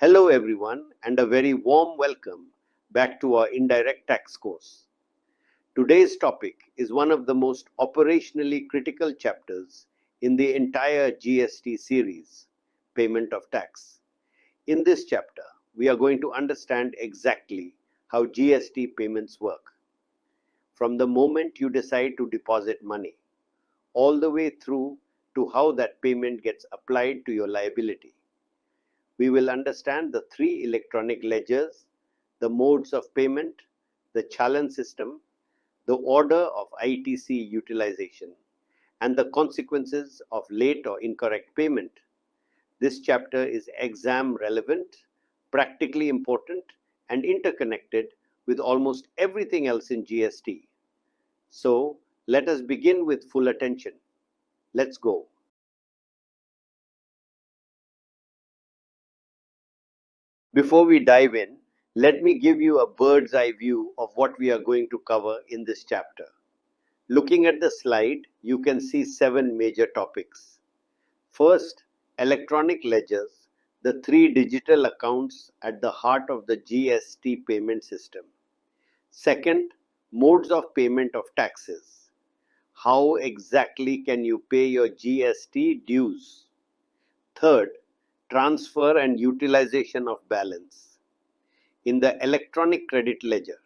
Hello everyone and a very warm welcome back to our Indirect Tax course. Today's topic is one of the most operationally critical chapters in the entire GST series, Payment of Tax. In this chapter, we are going to understand exactly how GST payments work. From the moment you decide to deposit money, all the way through to how that payment gets applied to your liability. We will understand the three electronic ledgers, the modes of payment, the challan system, the order of ITC utilization, and the consequences of late or incorrect payment. This chapter is exam relevant, practically important, and interconnected with almost everything else in GST. So let us begin with full attention. Let's go. Before we dive in, let me give you a bird's eye view of what we are going to cover in this chapter. Looking at the slide, you can see 7 major topics. First, electronic ledgers, the 3 digital accounts at the heart of the GST payment system. Second, modes of payment of taxes. How exactly can you pay your GST dues? Third, transfer and utilization of balance. In the electronic credit ledger,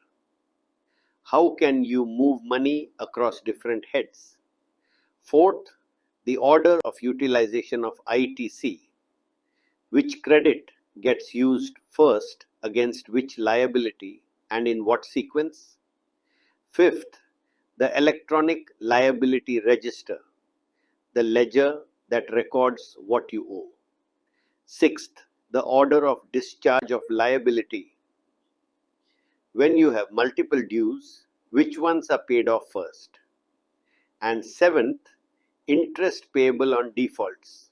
how can you move money across different heads? Fourth, the order of utilization of ITC. Which credit gets used first against which liability and in what sequence? Fifth, the electronic liability register, the ledger that records what you owe. Sixth, the order of discharge of liability. When you have multiple dues, which ones are paid off first? And seventh, interest payable on defaults.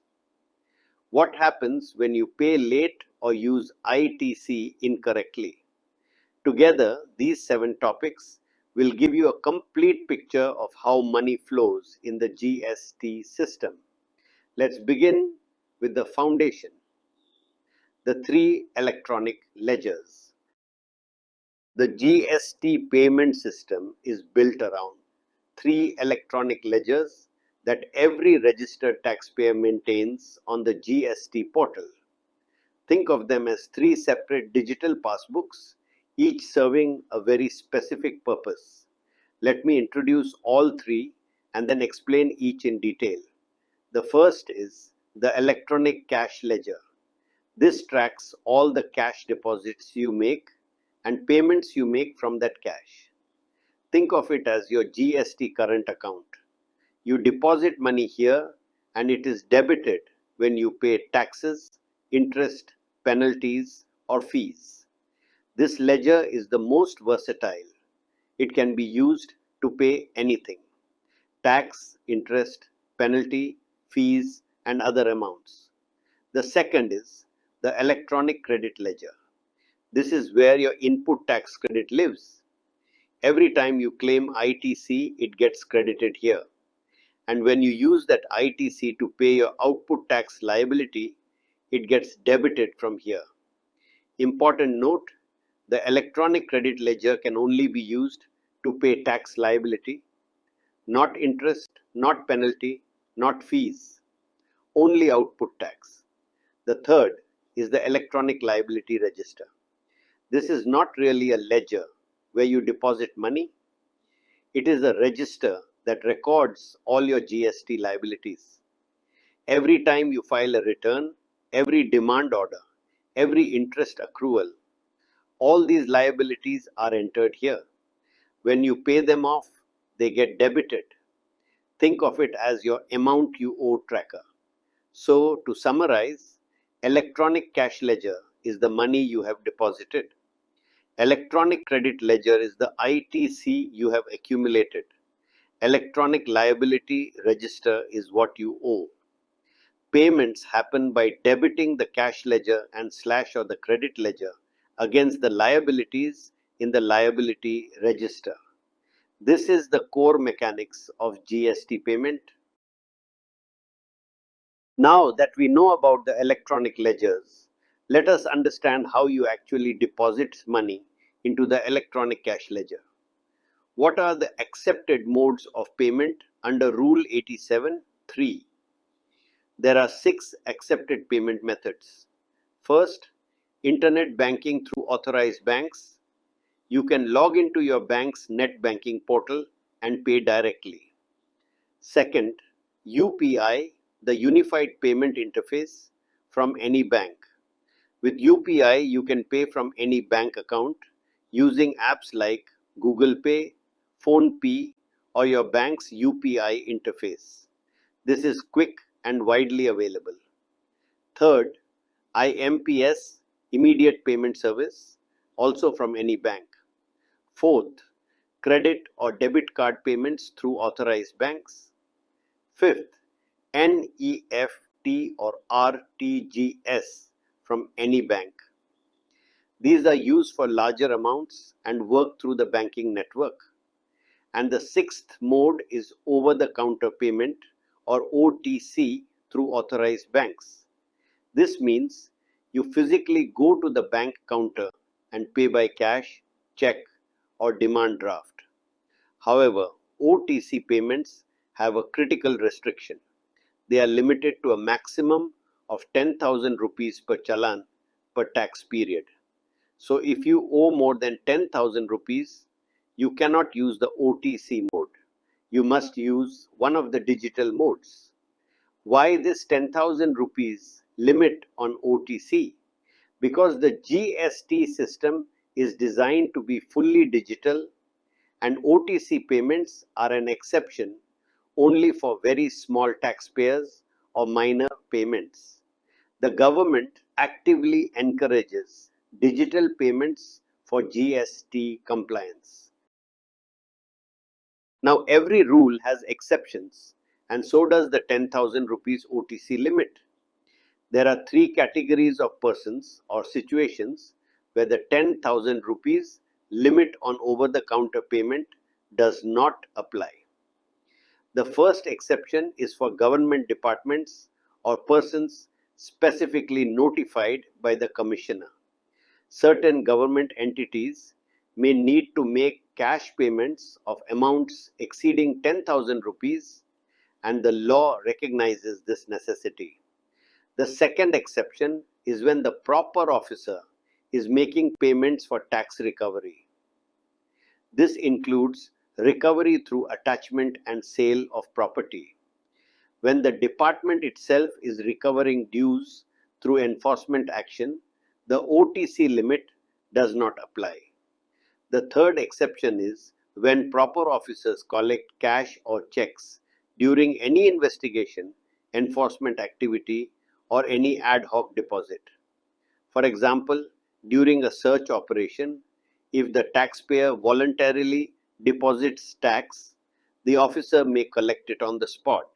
What happens when you pay late or use ITC incorrectly? Together, these 7 topics will give you a complete picture of how money flows in the GST system. Let's begin with the foundation, the 3 electronic ledgers. The GST payment system is built around 3 electronic ledgers that every registered taxpayer maintains on the GST portal. Think of them as 3 separate digital passbooks, each serving a very specific purpose. Let me introduce all 3 and then explain each in detail. The first is the electronic cash ledger. This tracks all the cash deposits you make and payments you make from that cash. Think of it as your GST current account. You deposit money here and it is debited when you pay taxes, interest, penalties, or fees. This ledger is the most versatile. It can be used to pay anything: tax, interest, penalty, fees, and other amounts. The second is the electronic credit ledger. This is where your input tax credit lives. Every time you claim ITC, it gets credited here. And when you use that ITC to pay your output tax liability, it gets debited from here. Important note, the electronic credit ledger can only be used to pay tax liability, not interest, not penalty, not fees, only output tax. The third is the electronic liability register. This is not really a ledger where you deposit money. It is a register that records all your GST liabilities. Every time you file a return, every demand order, every interest accrual, all these liabilities are entered here. When you pay them off, they get debited. Think of it as your amount you owe tracker. So, to summarize, electronic cash ledger is the money you have deposited. Electronic credit ledger is the ITC you have accumulated. Electronic liability register is what you owe. Payments happen by debiting the cash ledger and slash or the credit ledger against the liabilities in the liability register. This is the core mechanics of GST payment. Now that we know about the electronic ledgers, Let us understand how you actually deposit money into the electronic cash ledger. What are the accepted modes of payment under Rule 87(3)? There are 6 accepted payment methods. First, internet banking through authorized banks. You can log into your bank's net banking portal and pay directly. Second, UPI, the Unified Payment Interface, from any bank. With UPI, you can pay from any bank account using apps like Google Pay, PhonePe, or your bank's UPI interface. This is quick and widely available. Third, IMPS, Immediate Payment Service, also from any bank. Fourth, credit or debit card payments through authorized banks. Fifth, NEFT or RTGS from any bank. These are used for larger amounts and work through the banking network. And the sixth mode is over-the-counter payment or OTC through authorized banks. This means you physically go to the bank counter and pay by cash, check, or demand draft. However, OTC payments have a critical restriction. They are limited to a maximum of 10,000 rupees per challan per tax period. So if you owe more than 10,000 rupees, you cannot use the OTC mode. You must use one of the digital modes. Why this 10,000 rupees limit on OTC? Because the GST system is designed to be fully digital, and OTC payments are an exception only for very small taxpayers or minor payments. The government actively encourages digital payments for GST compliance. Now, every rule has exceptions, and so does the 10,000 rupees OTC limit. There are 3 categories of persons or situations where the 10,000 rupees limit on over-the-counter payment does not apply. The first exception is for government departments or persons specifically notified by the Commissioner. Certain government entities may need to make cash payments of amounts exceeding 10,000 rupees, and the law recognizes this necessity. The second exception is when the proper officer is making payments for tax recovery. This includes recovery through attachment and sale of property. When the department itself is recovering dues through enforcement action, the OTC limit does not apply. The third exception is when proper officers collect cash or checks during any investigation, enforcement activity, or any ad hoc deposit. For example, during a search operation, if the taxpayer voluntarily deposits tax, the officer may collect it on the spot,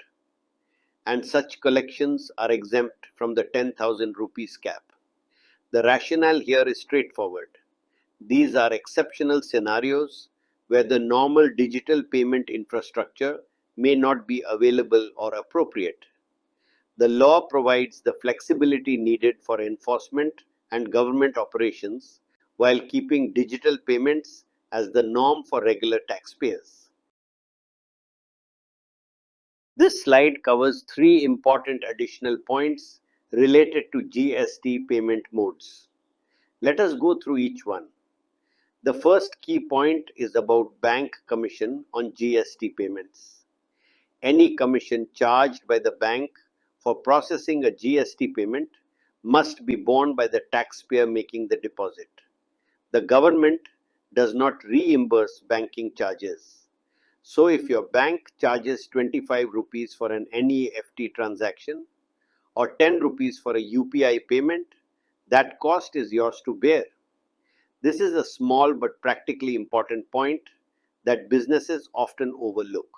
and such collections are exempt from the 10,000 rupees cap. The rationale here is straightforward. These are exceptional scenarios where the normal digital payment infrastructure may not be available or appropriate. The law provides the flexibility needed for enforcement and government operations while keeping digital payments as the norm for regular taxpayers. This slide covers 3 important additional points related to GST payment modes. Let us go through each one. The first key point is about bank commission on GST payments. Any commission charged by the bank for processing a GST payment must be borne by the taxpayer making the deposit. The government does not reimburse banking charges. So if your bank charges 25 rupees for an NEFT transaction or 10 rupees for a UPI payment, that cost is yours to bear. This is a small but practically important point that businesses often overlook.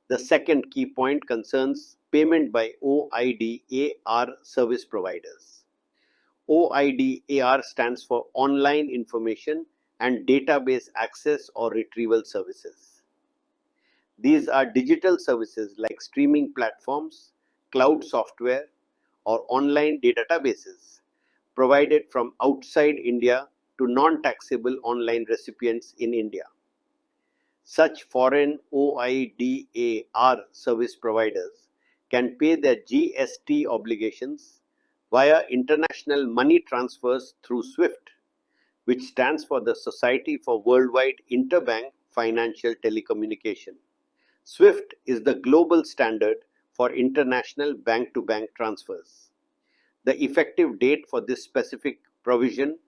The second key point concerns payment by OIDAR service providers. OIDAR stands for Online Information and Database Access or Retrieval Services. These are digital services like streaming platforms, cloud software, or online databases provided from outside India to non-taxable online recipients in India. Such foreign OIDAR service providers can pay their GST obligations via international money transfers through SWIFT, which stands for the Society for Worldwide Interbank Financial Telecommunication. SWIFT is the global standard for international bank-to-bank transfers. The effective date for this specific provision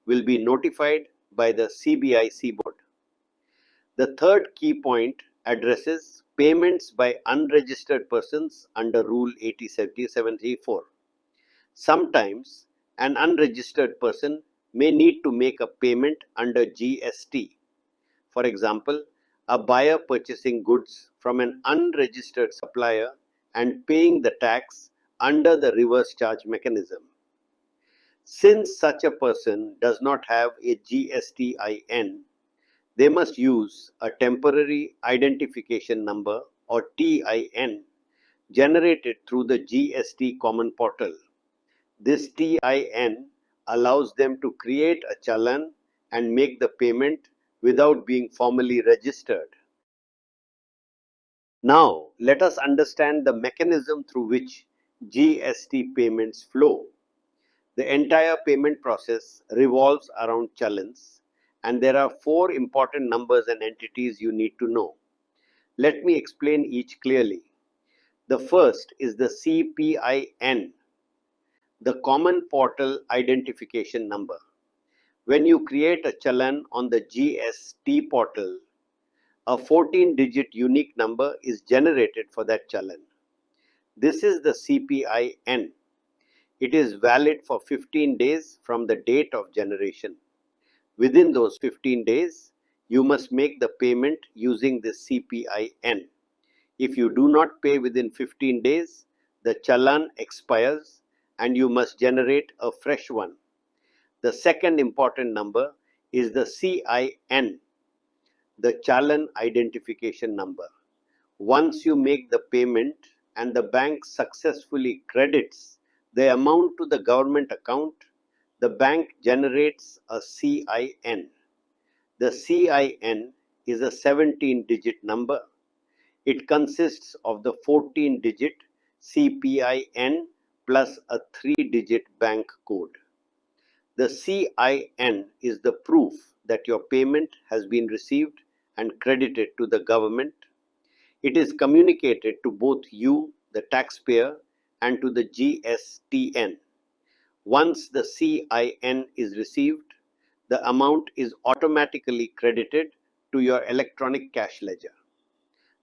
will be notified by the CBIC board. The third key point addresses payments by unregistered persons under Rule 8074. Sometimes an unregistered person may need to make a payment under GST. For example, a buyer purchasing goods from an unregistered supplier and paying the tax under the reverse charge mechanism. Since such a person does not have a GSTIN, they must use a temporary identification number or TIN generated through the GST Common Portal. This TIN allows them to create a challan and make the payment without being formally registered. Now, let us understand the mechanism through which GST payments flow. The entire payment process revolves around challans, and there are four important numbers and entities you need to know. Let me explain each clearly. The first is the CPIN, the Common Portal Identification Number. When you create a challan on the GST portal, a 14-digit unique number is generated for that challan. This is the CPIN. It is valid for 15 days from the date of generation. Within those 15 days, you must make the payment using this CPIN. If you do not pay within 15 days, the challan expires and you must generate a fresh one. The second important number is the CIN, the challan identification number. Once you make the payment and the bank successfully credits the amount to the government account, the bank generates a CIN. The CIN is a 17-digit number. It consists of the 14-digit CPIN plus a 3-digit bank code. The CIN is the proof that your payment has been received and credited to the government. It is communicated to both you, the taxpayer, and to the GSTN. Once the CIN is received, the amount is automatically credited to your electronic cash ledger.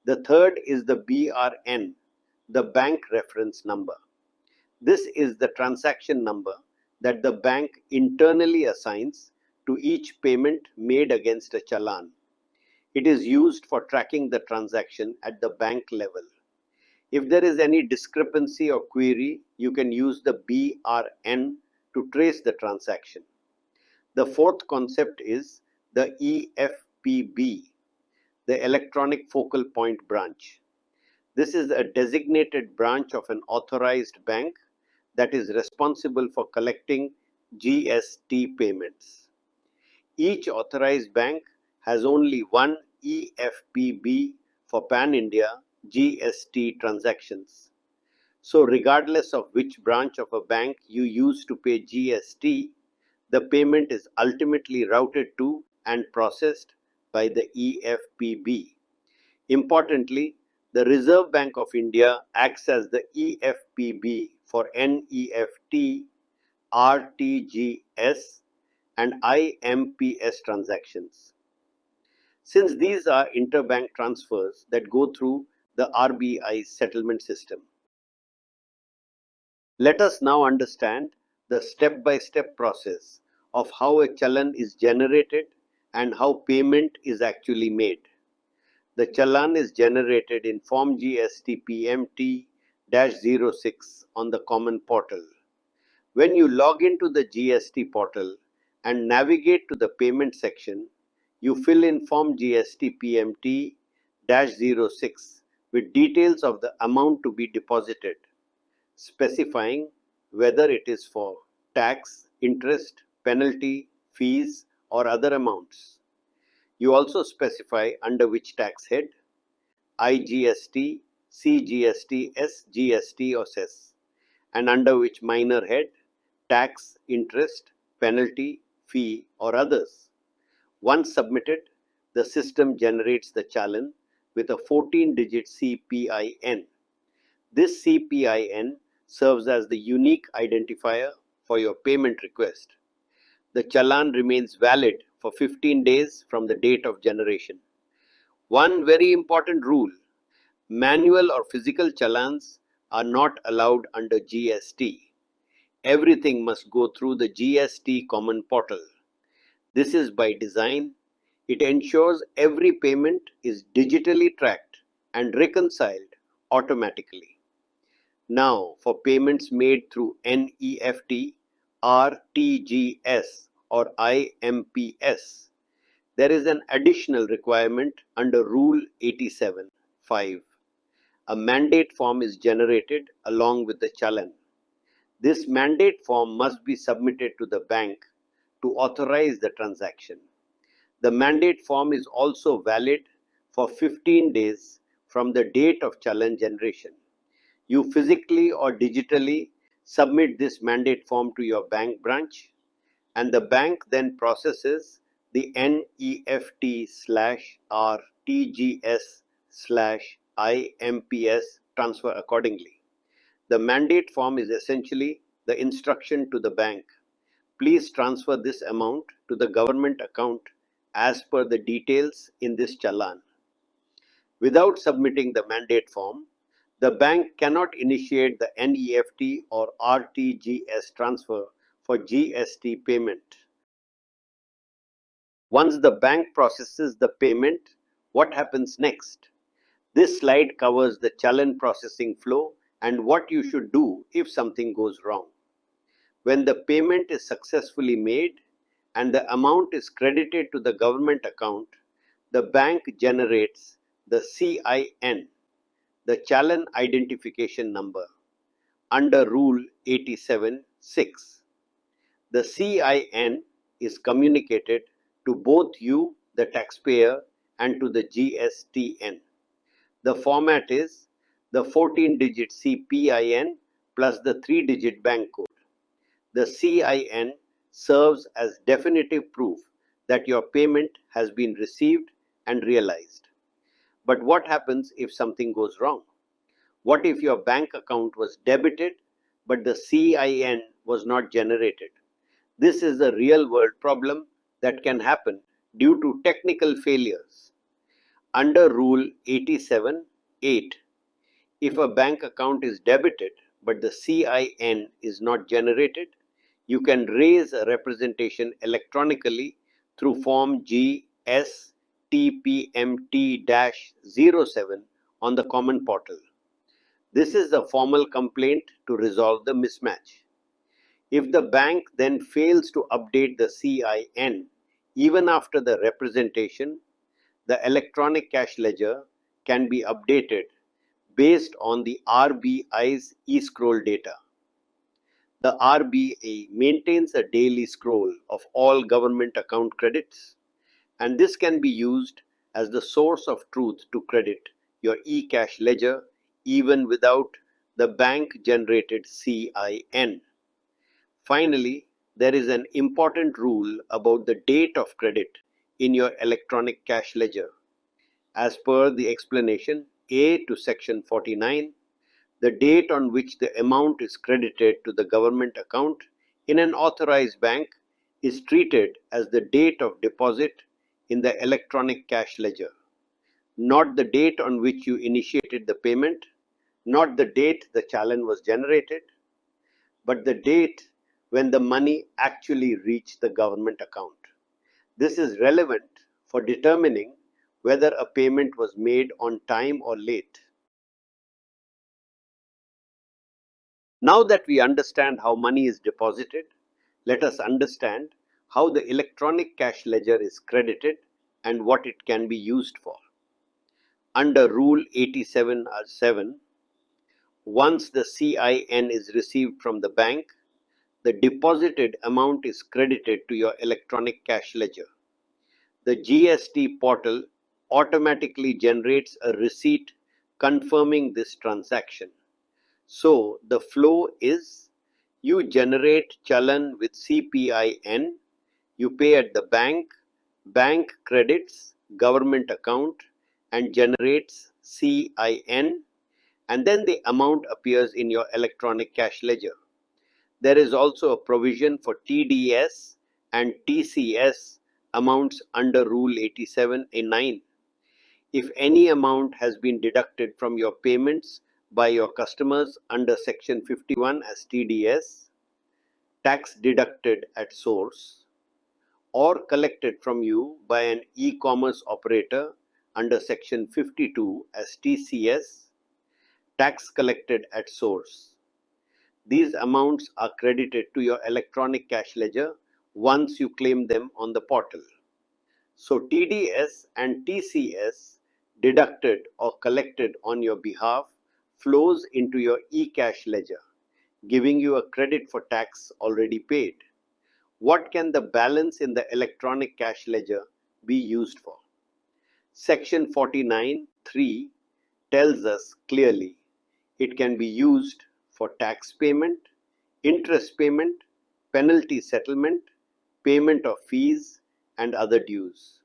The third is the BRN, the bank reference number. This is the transaction number that the bank internally assigns to each payment made against a challan. It is used for tracking the transaction at the bank level. If there is any discrepancy or query, you can use the BRN to trace the transaction. The fourth concept is the EFPB, the Electronic Focal Point Branch. This is a designated branch of an authorized bank that is responsible for collecting GST payments. Each authorized bank has only one EFPB for pan-India GST transactions. So regardless of which branch of a bank you use to pay GST, the payment is ultimately routed to and processed by the EFPB. Importantly, the Reserve Bank of India acts as the EFPB for NEFT, RTGS, and IMPS transactions. Since these are interbank transfers that go through the RBI settlement system. Let us now understand the step-by-step process of how a challan is generated and how payment is actually made. The challan is generated in Form GST PMT-06 on the Common Portal. When you log into the GST portal and navigate to the payment section, you fill in Form GST PMT-06 with details of the amount to be deposited, specifying whether it is for tax, interest, penalty, fees, or other amounts. You also specify under which tax head: IGST, CGST, SGST, or cess, and under which minor head: tax, interest, penalty, fee, or others. Once submitted, the system generates the challan with a 14-digit CPIN. This CPIN serves as the unique identifier for your payment request. The challan remains valid for 15 days from the date of generation. One very important rule: manual or physical challans are not allowed under GST. Everything must go through the GST Common Portal. This is by design. It ensures every payment is digitally tracked and reconciled automatically. Now, for payments made through NEFT, RTGS, or IMPS, there is an additional requirement under Rule 87(5). A mandate form is generated along with the challan. This mandate form must be submitted to the bank to authorize the transaction. The mandate form is also valid for 15 days from the date of challan generation. You physically or digitally submit this mandate form to your bank branch, and the bank then processes the NEFT/RTGS/IMPS transfer accordingly. The mandate form is essentially the instruction to the bank: please transfer this amount to the government account as per the details in this challan. Without submitting the mandate form, the bank cannot initiate the NEFT or RTGS transfer for GST payment. Once the bank processes the payment, what happens next? This slide covers the challan processing flow and what you should do if something goes wrong. When the payment is successfully made and the amount is credited to the government account, the bank generates the CIN, the challan identification number, under Rule 87(6). The CIN is communicated to both you, the taxpayer, and to the GSTN. The format is the 14-digit CPIN plus the 3-digit bank code. The CIN serves as definitive proof that your payment has been received and realized. But what happens if something goes wrong? What if your bank account was debited but the CIN was not generated? This is a real-world problem that can happen due to technical failures. Under Rule 87(8), if a bank account is debited but the CIN is not generated, you can raise a representation electronically through Form GSTPMT-07 on the Common Portal. This is a formal complaint to resolve the mismatch. If the bank then fails to update the CIN even after the representation, the electronic cash ledger can be updated based on the RBI's e-scroll data. The RBI maintains a daily scroll of all government account credits, and this can be used as the source of truth to credit your e-cash ledger even without the bank-generated CIN. Finally, there is an important rule about the date of credit in your electronic cash ledger. As per the explanation A to section 49, the date on which the amount is credited to the government account in an authorized bank is treated as the date of deposit in the electronic cash ledger, not the date on which you initiated the payment, not the date the challan was generated, but the date when the money actually reached the government account. This is relevant for determining whether a payment was made on time or late. Now that we understand how money is deposited, let us understand how the electronic cash ledger is credited and what it can be used for. Under Rule 87(7), once the CIN is received from the bank, the deposited amount is credited to your electronic cash ledger. The GST portal automatically generates a receipt confirming this transaction. So the flow is: you generate challan with CPIN, you pay at the bank, bank credits government account and generates CIN, and then the amount appears in your electronic cash ledger. There is also a provision for TDS and TCS amounts under Rule 87A9. If any amount has been deducted from your payments by your customers under Section 51 as TDS, tax deducted at source, or collected from you by an e-commerce operator under Section 52 as TCS, tax collected at source. These amounts are credited to your electronic cash ledger once you claim them on the portal. So TDS and TCS deducted or collected on your behalf flows into your e-cash ledger, giving you a credit for tax already paid. What can the balance in the electronic cash ledger be used for? Section 49(3) tells us clearly it can be used for tax payment, interest payment, penalty settlement, payment of fees, and other dues.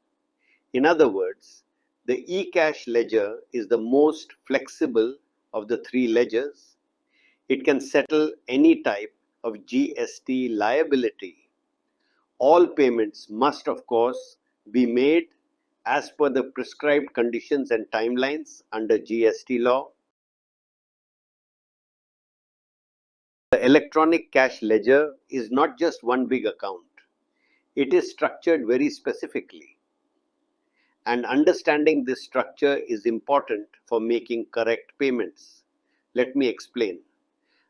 In other words, the e-cash ledger is the most flexible of the three ledgers. It can settle any type of GST liability. All payments must, of course, be made as per the prescribed conditions and timelines under GST law. The electronic cash ledger is not just one big account. It is structured very specifically. And understanding this structure is important for making correct payments. Let me explain.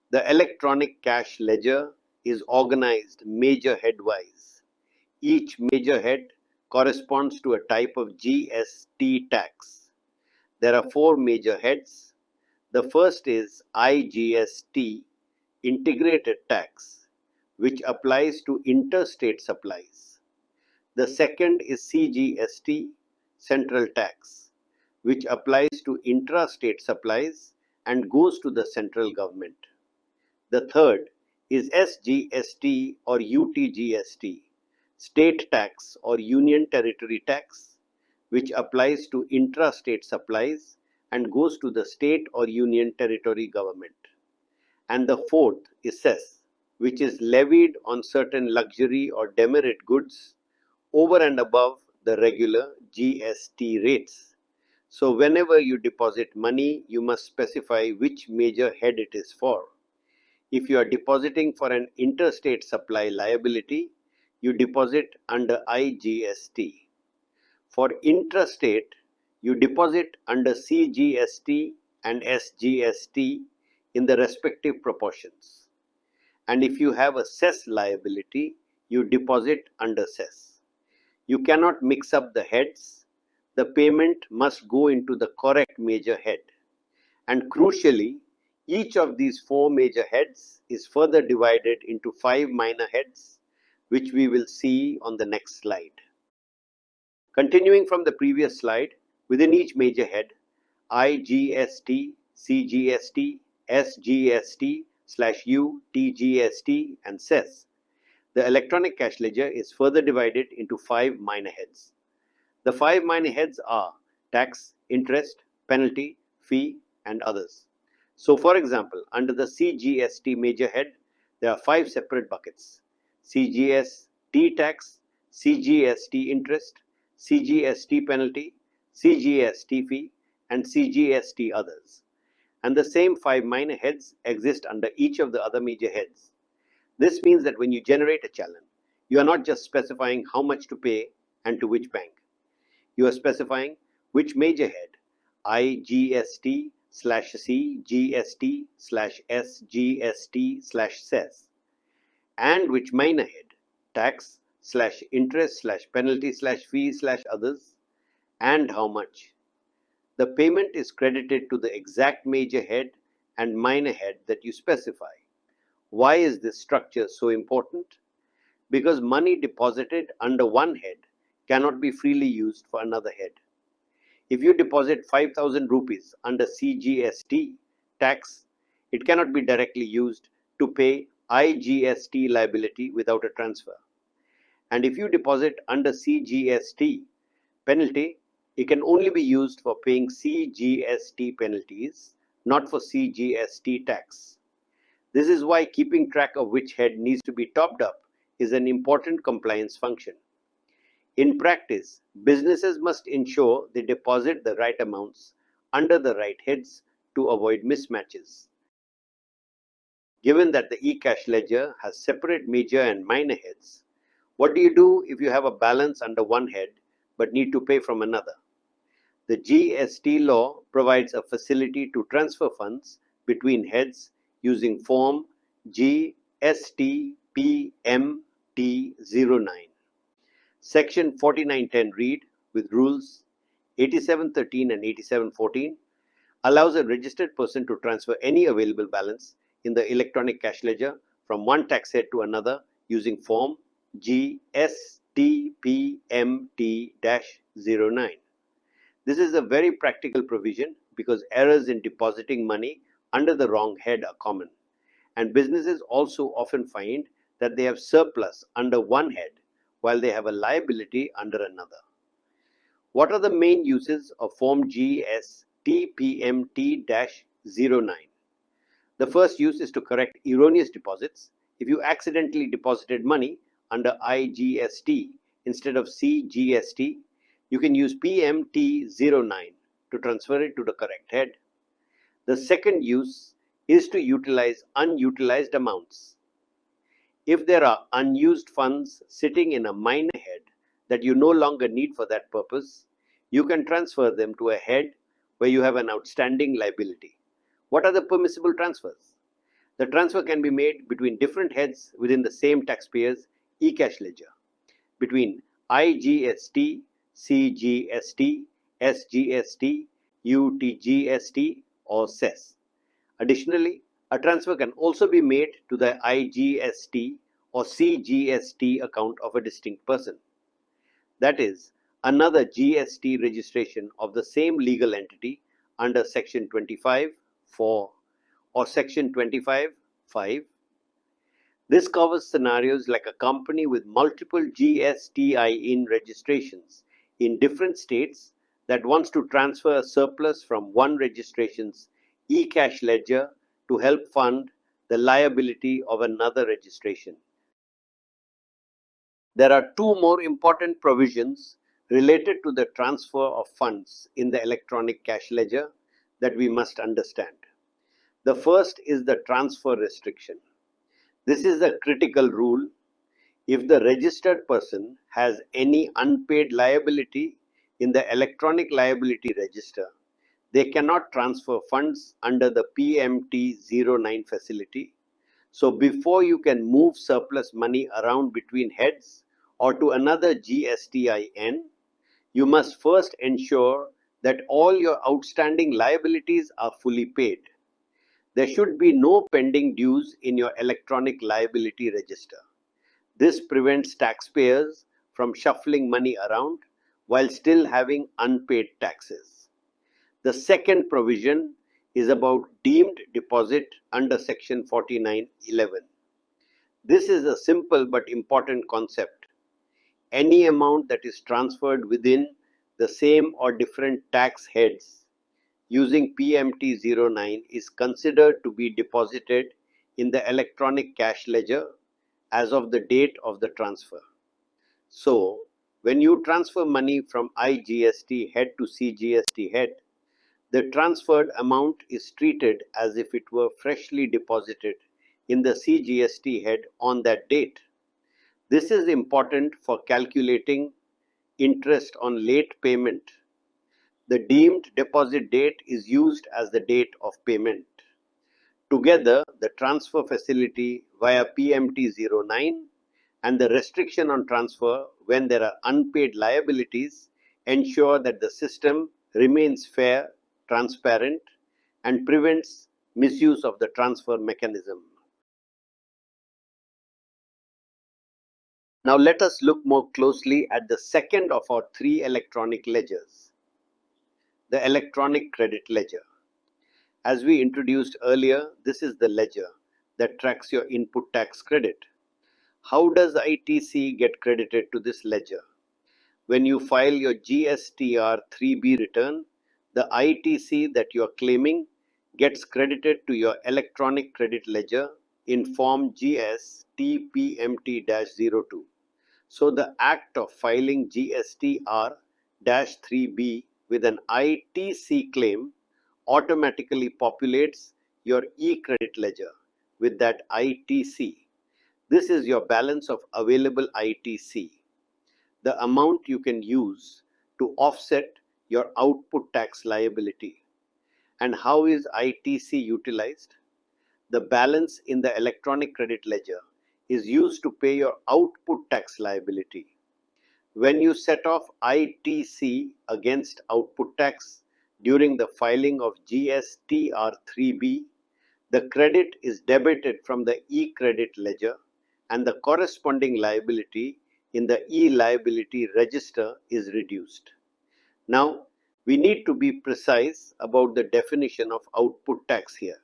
The electronic cash ledger is organized major head-wise. Each major head corresponds to a type of GST tax. There are four major heads. The first is IGST, Integrated Tax, which applies to interstate supplies. The second is CGST, Central Tax, which applies to intrastate supplies and goes to the central government. The third is SGST or UTGST, State Tax or Union Territory Tax, which applies to intrastate supplies and goes to the state or union territory government. And the fourth is cess, which is levied on certain luxury or demerit goods over and above the regular GST rates. So whenever you deposit money, you must specify which major head it is for. If you are depositing for an interstate supply liability, you deposit under IGST. For intrastate, you deposit under CGST and SGST in the respective proportions. And if you have a cess liability, you deposit under cess. You cannot mix up the heads. The payment must go into the correct major head. And crucially, each of these four major heads is further divided into 5 minor heads, which we will see on the next slide. Continuing from the previous slide, within each major head, IGST, CGST, SGST/U, TGST, and cess, the electronic cash ledger is further divided into 5 minor heads. The 5 minor heads are tax, interest, penalty, fee, and others. So for example, under the CGST major head, there are 5 separate buckets: CGST tax, CGST interest, CGST penalty, CGST fee, and CGST others. And the same 5 minor heads exist under each of the other major heads. This means that when you generate a challan, you are not just specifying how much to pay and to which bank. You are specifying which major head, IGST/C, GST/SGST/cess, and which minor head, tax/interest/penalty/fee/others, and how much. The payment is credited to the exact major head and minor head that you specify. Why is this structure so important? Because money deposited under one head cannot be freely used for another head. If you deposit 5,000 rupees under CGST tax, it cannot be directly used to pay IGST liability without a transfer. And if you deposit under CGST penalty, it can only be used for paying CGST penalties, not for CGST tax. This is why keeping track of which head needs to be topped up is an important compliance function. In practice, businesses must ensure they deposit the right amounts under the right heads to avoid mismatches. Given that the e-cash ledger has separate major and minor heads, what do you do if you have a balance under one head but need to pay from another? The GST law provides a facility to transfer funds between heads using Form GST PMT09. Section 4910 read with rules 8713 and 8714 allows a registered person to transfer any available balance in the electronic cash ledger from one tax head to another using Form GSTPMT-09. This is a very practical provision because errors in depositing money under the wrong head are common, and businesses also often find that they have surplus under one head while they have a liability under another. What are the main uses of Form GSTPMT-09? The first use is to correct erroneous deposits. If you accidentally deposited money under IGST instead of CGST, you can use PMT-09 to transfer it to the correct head. The second use is to utilize unutilized amounts. If there are unused funds sitting in a minor head that you no longer need for that purpose, you can transfer them to a head where you have an outstanding liability. What are the permissible transfers? The transfer can be made between different heads within the same taxpayer's e-cash ledger, between IGST, CGST, SGST, UTGST, or CES. Additionally, a transfer can also be made to the IGST or CGST account of a distinct person. That is, another GST registration of the same legal entity under Section 25(4) or Section 25(5). This covers scenarios like a company with multiple GSTIN registrations in different states that wants to transfer a surplus from one registration's e-cash ledger to help fund the liability of another registration. There are two more important provisions related to the transfer of funds in the electronic cash ledger that we must understand. The first is the transfer restriction. This is a critical rule. If the registered person has any unpaid liability in the electronic liability register, they cannot transfer funds under the PMT-09 facility. So before you can move surplus money around between heads or to another GSTIN, you must first ensure that all your outstanding liabilities are fully paid. There should be no pending dues in your electronic liability register. This prevents taxpayers from shuffling money around while still having unpaid taxes. The second provision is about deemed deposit under Section 4911. This is a simple but important concept. Any amount that is transferred within the same or different tax heads using PMT-09 is considered to be deposited in the electronic cash ledger as of the date of the transfer. So, when you transfer money from IGST head to CGST head, the transferred amount is treated as if it were freshly deposited in the CGST head on that date. This is important for calculating interest on late payment. The deemed deposit date is used as the date of payment. Together, the transfer facility via PMT-09 and the restriction on transfer when there are unpaid liabilities ensure that the system remains fair, transparent, and prevents misuse of the transfer mechanism. Now let us look more closely at the second of our three electronic ledgers, the electronic credit ledger. As we introduced earlier, this is the ledger that tracks your input tax credit. How does ITC get credited to this ledger? When you file your GSTR 3B return, the ITC that you are claiming gets credited to your electronic credit ledger in form GST PMT-02. So the act of filing GSTR-3B with an ITC claim automatically populates your e-credit ledger with that ITC. This is your balance of available ITC, the amount you can use to offset your output tax liability. And how is ITC utilized? The balance in the electronic credit ledger is used to pay your output tax liability. When you set off ITC against output tax during the filing of GSTR 3B, the credit is debited from the e-credit ledger and the corresponding liability in the e-liability register is reduced. Now, we need to be precise about the definition of output tax here.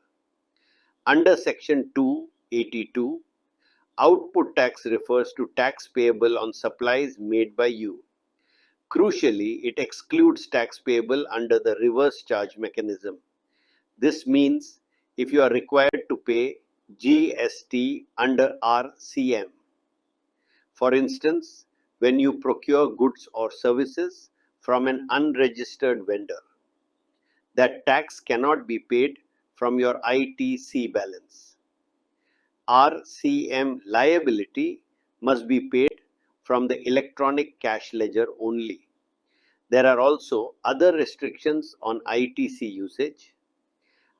Under Section 282, output tax refers to tax payable on supplies made by you. Crucially, it excludes tax payable under the reverse charge mechanism. This means if you are required to pay GST under RCM. For instance, when you procure goods or services from an unregistered vendor, that tax cannot be paid from your ITC balance. RCM liability must be paid from the electronic cash ledger only. There are also other restrictions on ITC usage.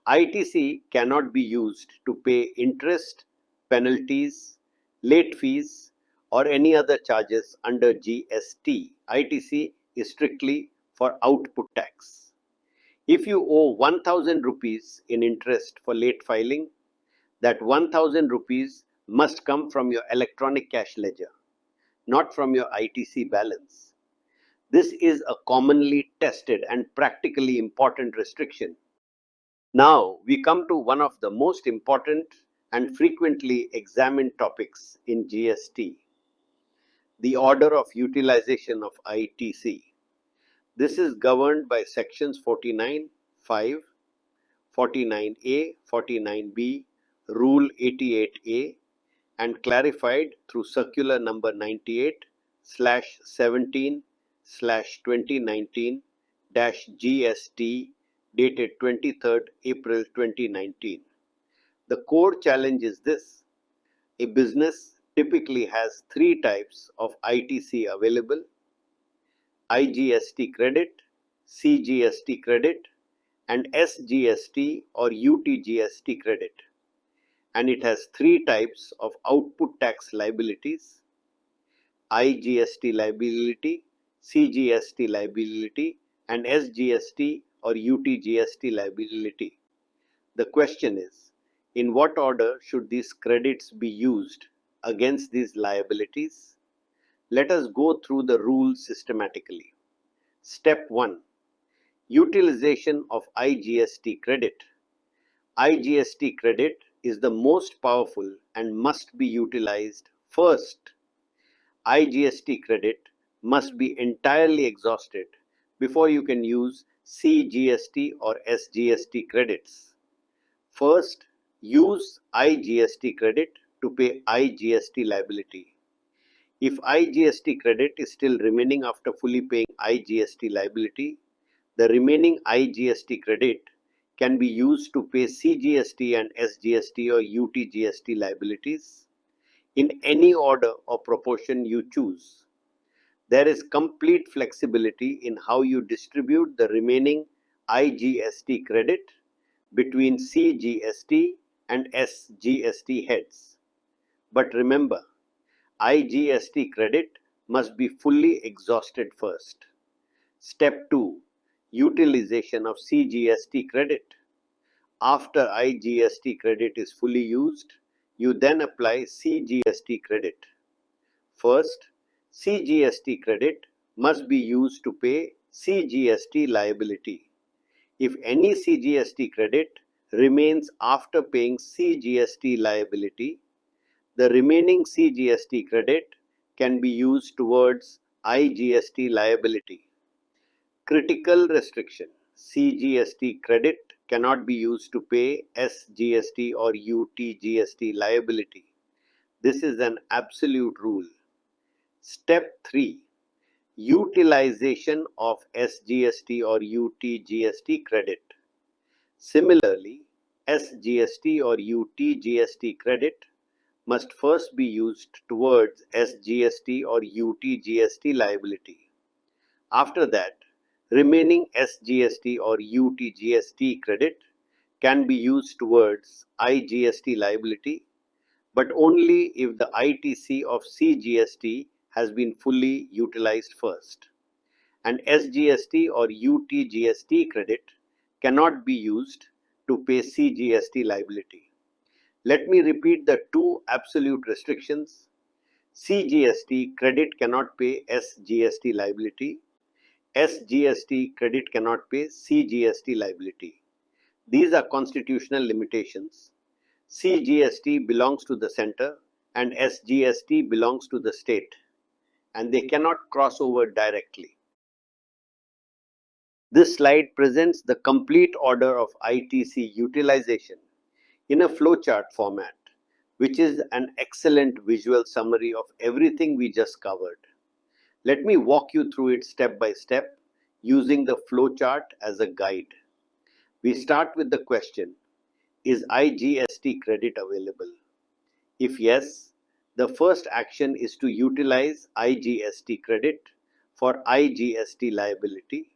ITC cannot be used to pay interest, penalties, late fees, or any other charges under GST. ITC is strictly for output tax. If you owe 1000 rupees in interest for late filing, that 1000 rupees must come from your electronic cash ledger, not from your ITC balance. This is a commonly tested and practically important restriction. Now we come to one of the most important and frequently examined topics in GST, the order of utilization of ITC. This is governed by sections 49(5), 49A, 49B, Rule 88A, and clarified through Circular number 98/17/2019-GST dated 23rd April 2019. The core challenge is this: a business typically has three types of ITC available: IGST credit, CGST credit, and SGST or UTGST credit. And it has three types of output tax liabilities: IGST liability, CGST liability, and SGST or UTGST liability. The question is, in what order should these credits be used against these liabilities? Let us go through the rules systematically. Step 1. Utilization of IGST credit. IGST credit is the most powerful and must be utilized first. IGST credit must be entirely exhausted before you can use CGST or SGST credits. First, use IGST credit to pay IGST liability. If IGST credit is still remaining after fully paying IGST liability, the remaining IGST credit can be used to pay CGST and SGST or UTGST liabilities in any order or proportion you choose. There is complete flexibility in how you distribute the remaining IGST credit between CGST and SGST heads. But remember, IGST credit must be fully exhausted first. Step 2. Utilization of CGST credit. After IGST credit is fully used, you then apply CGST credit. First, CGST credit must be used to pay CGST liability. If any CGST credit remains after paying CGST liability, the remaining CGST credit can be used towards IGST liability. Critical restriction: CGST credit cannot be used to pay SGST or UTGST liability. This is an absolute rule. Step 3. Utilization of SGST or UTGST credit. Similarly, SGST or UTGST credit must first be used towards SGST or UTGST liability. After that, remaining SGST or UTGST credit can be used towards IGST liability, but only if the ITC of CGST has been fully utilized first. And SGST or UTGST credit cannot be used to pay CGST liability. Let me repeat the two absolute restrictions. CGST credit cannot pay SGST liability. SGST credit cannot pay CGST liability. These are constitutional limitations. CGST belongs to the center and SGST belongs to the state, and they cannot cross over directly. This slide presents the complete order of ITC utilization in a flowchart format, which is an excellent visual summary of everything we just covered. Let me walk you through it step by step using the flowchart as a guide. We start with the question, is IGST credit available? If yes, the first action is to utilize IGST credit for IGST liability.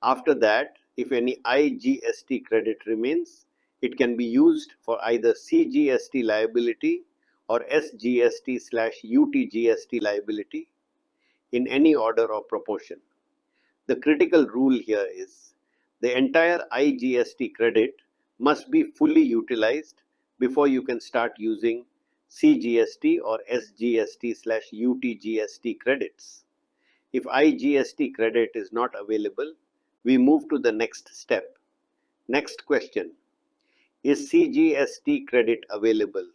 After that, if any IGST credit remains, it can be used for either CGST liability or SGST/UTGST liability in any order or proportion. The critical rule here is the entire IGST credit must be fully utilized before you can start using CGST or SGST/UTGST credits. If IGST credit is not available, we move to the next step. Next question, is CGST credit available?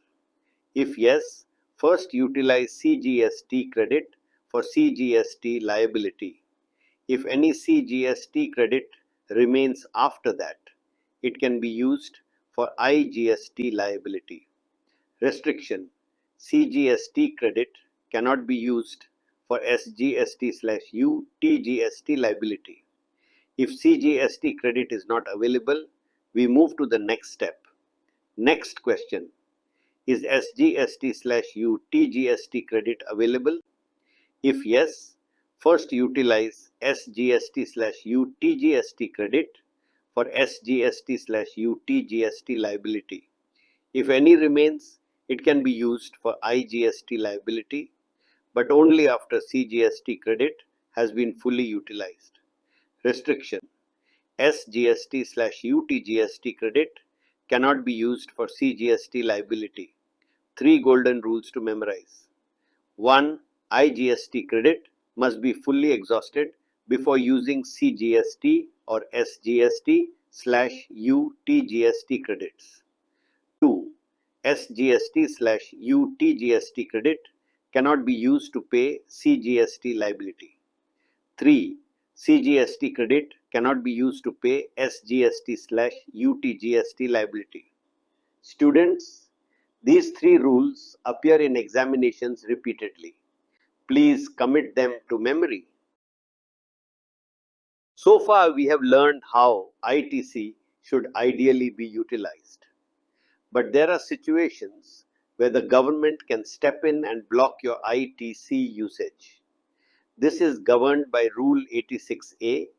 If yes, first utilize CGST credit for CGST liability. If any CGST credit remains after that, it can be used for IGST liability. Restriction: CGST credit cannot be used for SGST/UTGST liability. If CGST credit is not available, we move to the next step. Next question, is SGST/UTGST credit available? If yes, first utilize SGST/UTGST credit for SGST/UTGST liability. If any remains, it can be used for IGST liability, but only after CGST credit has been fully utilized. Restriction: SGST/UTGST credit cannot be used for CGST liability. Three golden rules to memorize. 1. IGST credit must be fully exhausted before using CGST or SGST/UTGST credits. 2. SGST/UTGST credit cannot be used to pay CGST liability. 3. CGST credit cannot be used to pay SGST/UTGST liability. Students, these three rules appear in examinations repeatedly. Please commit them to memory. So far, we have learned how ITC should ideally be utilized. But there are situations where the government can step in and block your ITC usage. This is governed by Rule 86A,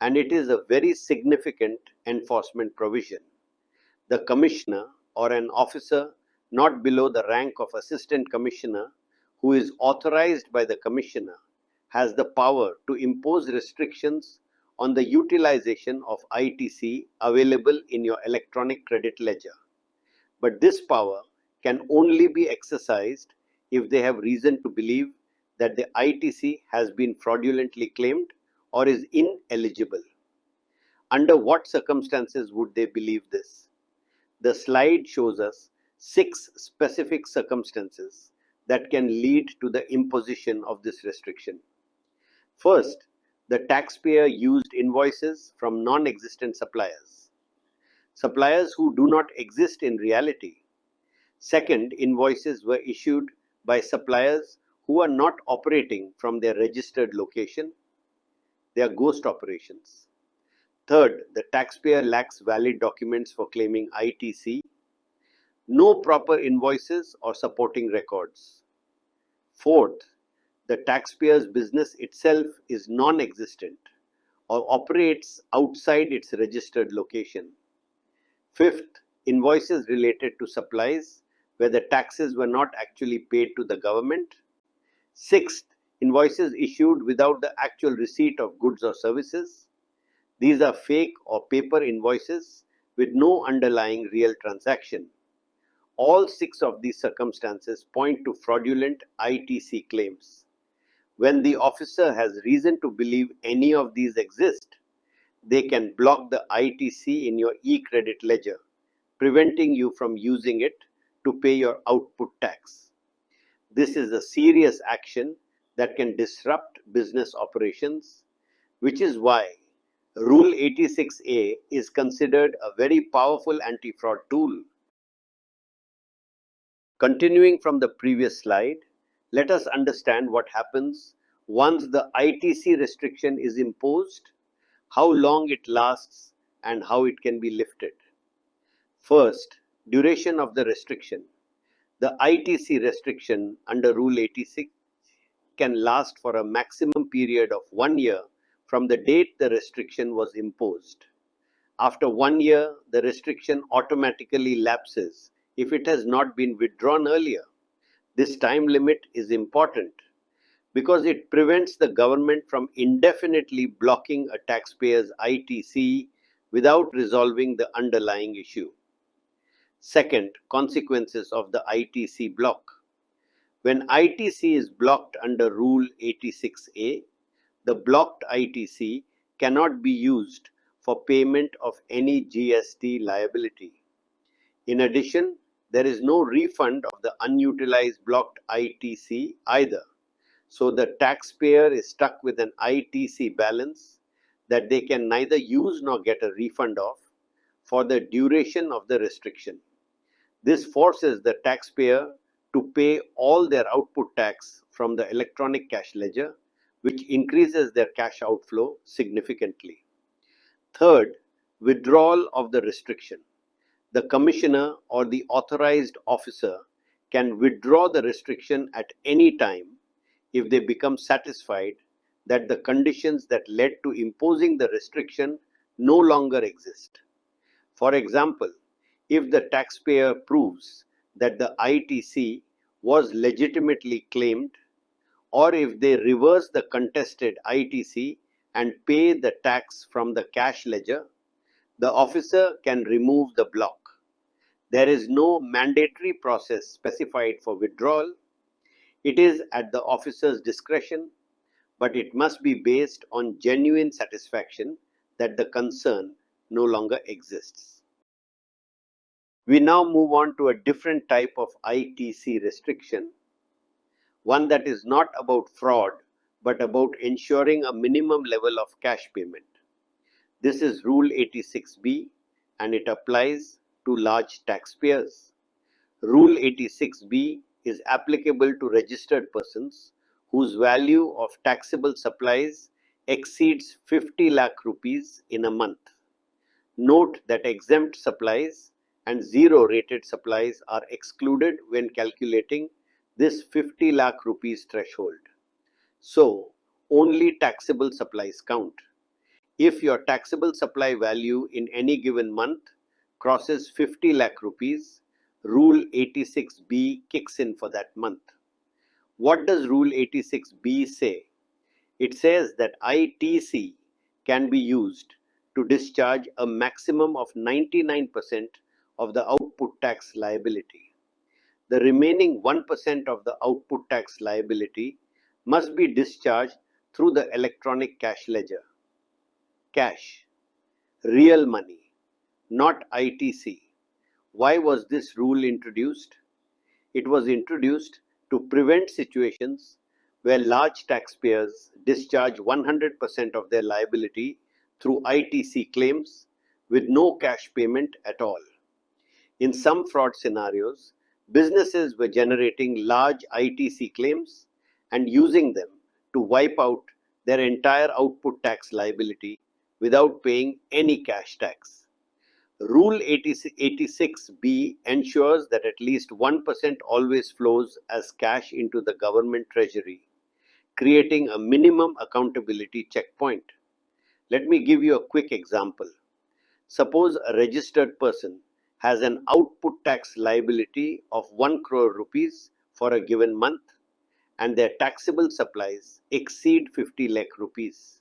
and it is a very significant enforcement provision. The commissioner or an officer not below the rank of assistant commissioner who is authorized by the commissioner has the power to impose restrictions on the utilization of ITC available in your electronic credit ledger. But this power can only be exercised if they have reason to believe that the ITC has been fraudulently claimed or is ineligible. Under what circumstances would they believe this? The slide shows us 6 specific circumstances that can lead to the imposition of this restriction. First, the taxpayer used invoices from non-existent suppliers. Suppliers who do not exist in reality. Second, invoices were issued by suppliers who are not operating from their registered location. They are ghost operations. Third, the taxpayer lacks valid documents for claiming ITC. No proper invoices or supporting records. Fourth, the taxpayer's business itself is non-existent or operates outside its registered location. Fifth, invoices related to supplies where the taxes were not actually paid to the government. Sixth, invoices issued without the actual receipt of goods or services. These are fake or paper invoices with no underlying real transaction. All 6 of these circumstances point to fraudulent ITC claims. When the officer has reason to believe any of these exist, they can block the ITC in your e-credit ledger, preventing you from using it to pay your output tax. This is a serious action that can disrupt business operations, which is why Rule 86A is considered a very powerful anti-fraud tool. Continuing from the previous slide, let us understand what happens once the ITC restriction is imposed, how long it lasts, and how it can be lifted. First, duration of the restriction. The ITC restriction under Rule 86 can last for a maximum period of 1 year from the date the restriction was imposed. After 1 year, the restriction automatically lapses if it has not been withdrawn earlier. This time limit is important because it prevents the government from indefinitely blocking a taxpayer's ITC without resolving the underlying issue. Second, consequences of the ITC block. When ITC is blocked under Rule 86A, the blocked ITC cannot be used for payment of any GST liability. In addition, there is no refund of the unutilized blocked ITC either. So the taxpayer is stuck with an ITC balance that they can neither use nor get a refund of for the duration of the restriction. This forces the taxpayer to pay all their output tax from the electronic cash ledger, which increases their cash outflow significantly. Third, withdrawal of the restriction. The commissioner or the authorized officer can withdraw the restriction at any time if they become satisfied that the conditions that led to imposing the restriction no longer exist. For example, if the taxpayer proves that the ITC was legitimately claimed, or if they reverse the contested ITC and pay the tax from the cash ledger, the officer can remove the block. There is no mandatory process specified for withdrawal. It is at the officer's discretion, but it must be based on genuine satisfaction that the concern no longer exists. We now move on to a different type of ITC restriction, one that is not about fraud but about ensuring a minimum level of cash payment. This is Rule 86B and it applies to large taxpayers. Rule 86B is applicable to registered persons whose value of taxable supplies exceeds 50 lakh rupees in a month. Note that exempt supplies and zero rated supplies are excluded when calculating this 50 lakh rupees threshold. So, only taxable supplies count. If your taxable supply value in any given month crosses 50 lakh rupees, Rule 86B kicks in for that month. What does Rule 86B say? It says that ITC can be used to discharge a maximum of 99% of the output tax liability. The remaining 1% of the output tax liability must be discharged through the electronic cash ledger. Cash, real money, not ITC. Why was this rule introduced? It was introduced to prevent situations where large taxpayers discharge 100% of their liability through ITC claims with no cash payment at all. In some fraud scenarios, businesses were generating large ITC claims and using them to wipe out their entire output tax liability without paying any cash tax. Rule 86B ensures that at least 1% always flows as cash into the government treasury, creating a minimum accountability checkpoint. Let me give you a quick example. Suppose a registered person has an output tax liability of 1 crore rupees for a given month and their taxable supplies exceed 50 lakh rupees.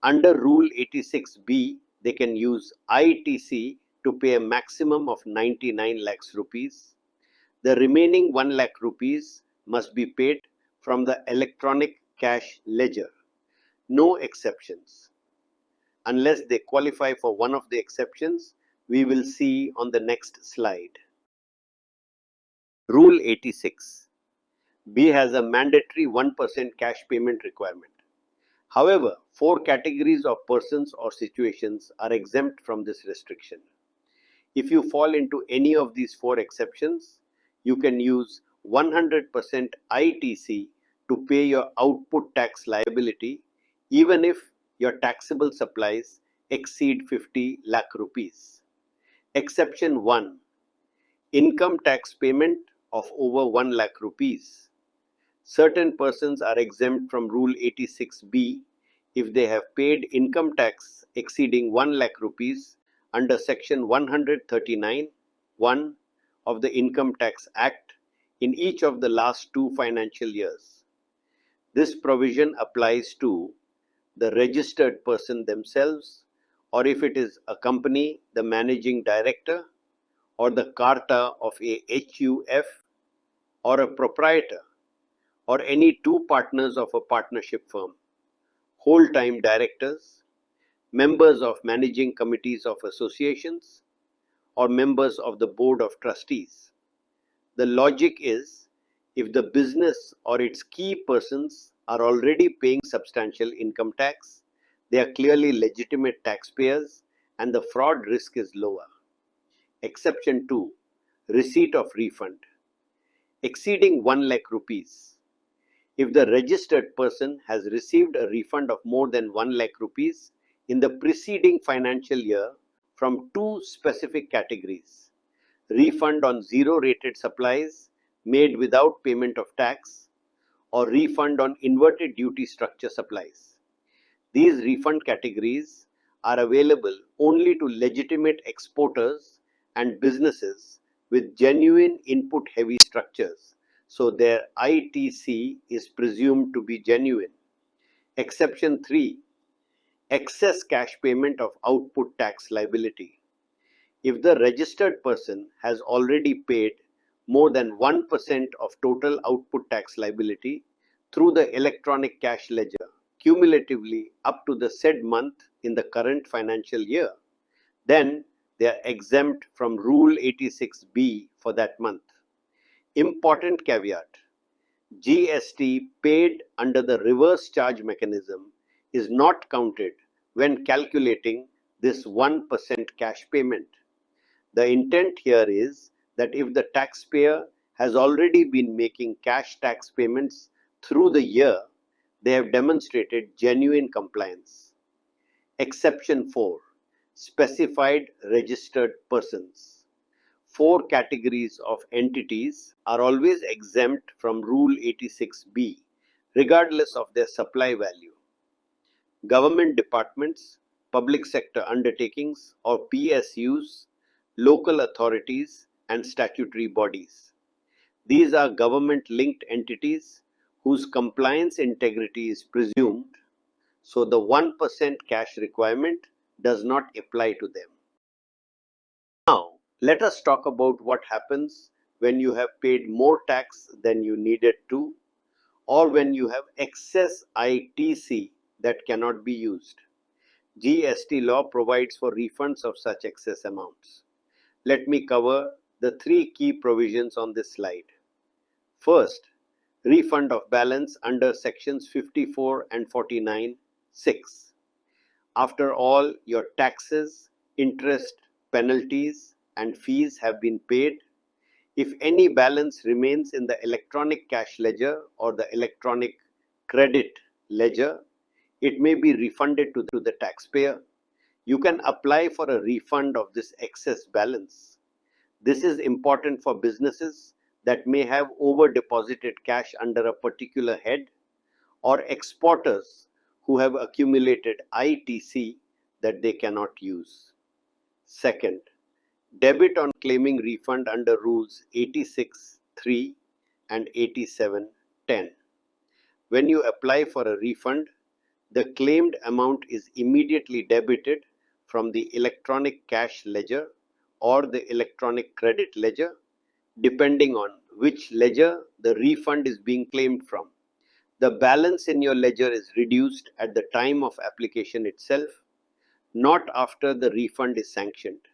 Under Rule 86B, they can use ITC to pay a maximum of 99 lakhs rupees. The remaining 1 lakh rupees must be paid from the electronic cash ledger. No exceptions. Unless they qualify for one of the exceptions we will see on the next slide. Rule 86. B has a mandatory 1% cash payment requirement. However, 4 categories of persons or situations are exempt from this restriction. If you fall into any of these 4 exceptions, you can use 100% ITC to pay your output tax liability even if your taxable supplies exceed 50 lakh rupees. Exception 1. Income tax payment of over 1 lakh rupees. Certain persons are exempt from Rule 86B if they have paid income tax exceeding 1 lakh rupees under Section 139(1) of the Income Tax Act in each of the last 2 financial years. This provision applies to the registered person themselves, or if it is a company, the managing director, or the Carta of a HUF, or a proprietor, or any 2 partners of a partnership firm, whole-time directors, members of managing committees of associations, or members of the board of trustees. The logic is, if the business or its key persons are already paying substantial income tax, they are clearly legitimate taxpayers and the fraud risk is lower. Exception 2. Receipt of refund. Exceeding 1 lakh rupees. If the registered person has received a refund of more than 1 lakh rupees in the preceding financial year from 2 specific categories: refund on zero rated supplies made without payment of tax, or refund on inverted duty structure supplies. These refund categories are available only to legitimate exporters and businesses with genuine input heavy structures, so their ITC is presumed to be genuine. Exception 3. Excess cash payment of output tax liability. If the registered person has already paid more than 1% of total output tax liability through the electronic cash ledger, cumulatively up to the said month in the current financial year, then they are exempt from Rule 86B for that month. Important caveat: GST paid under the reverse charge mechanism is not counted when calculating this 1% cash payment. The intent here is that if the taxpayer has already been making cash tax payments through the year, they have demonstrated genuine compliance. Exception 4. Specified registered persons. 4 categories of entities are always exempt from Rule 86B, regardless of their supply value. Government departments, public sector undertakings or PSUs, local authorities and statutory bodies. These are government-linked entities whose compliance integrity is presumed, so the 1% cash requirement does not apply to them. Now, let us talk about what happens when you have paid more tax than you needed to, or when you have excess ITC that cannot be used. GST law provides for refunds of such excess amounts. Let me cover the three key provisions on this slide. First, refund of balance under sections 54 and 49, 6. After all your taxes, interest, penalties, and fees have been paid, if any balance remains in the electronic cash ledger or the electronic credit ledger, it may be refunded to the taxpayer. You can apply for a refund of this excess balance. This is important for businesses that may have over deposited cash under a particular head, or exporters who have accumulated ITC that they cannot use. Second, debit on claiming refund under rules 86.3 and 87.10. When you apply for a refund, the claimed amount is immediately debited from the electronic cash ledger or the electronic credit ledger, depending on which ledger the refund is being claimed from. The balance in your ledger is reduced at the time of application itself, not after the refund is sanctioned.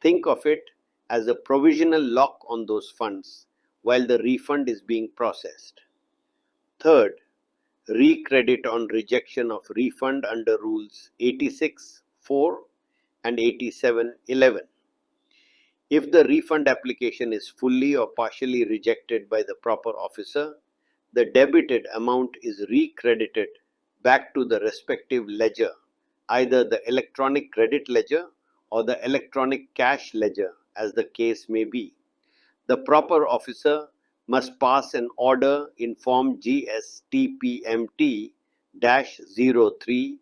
Think of it as a provisional lock on those funds while the refund is being processed. Third, recredit on rejection of refund under rules 86.4 and 87.11. If the refund application is fully or partially rejected by the proper officer, the debited amount is recredited back to the respective ledger, either the electronic credit ledger or the electronic cash ledger, as the case may be. The proper officer must pass an order in Form GST PMT-03